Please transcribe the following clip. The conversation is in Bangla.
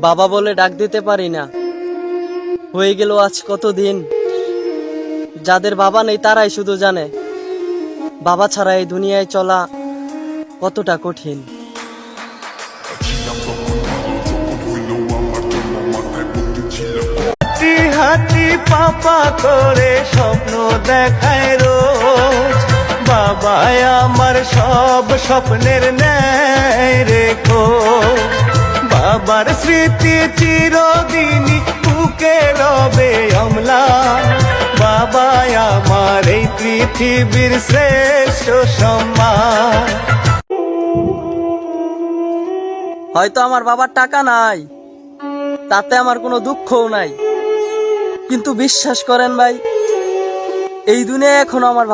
বাবা বলে ডাক দিতে পারি না। হয়ে গেল আজ কতদিন, যাদের বাবা নেই তারাই শুধু জানে বাবা ছাড়া এই দুনিয়ায় চলা কতটা কঠিন। হাঁটি হাঁটি পাপা করে স্বপ্ন দেখায় রোজ, বাবাই আমার সব স্বপ্নের ন্যায় রেখো। বাবার স্মৃতি চিরদিনই বুকে রবে অম্লান, বাবাই আমার এই পৃথিবীর শ্রেষ্ঠ সম্মান। হয়তো আমার বাবার টাকা নাই, তাতে আমার কোনো দুঃখও নাই, কিন্তু বিশ্বাস করেন ভাই, এই দুনিয়ায় এখনো আমার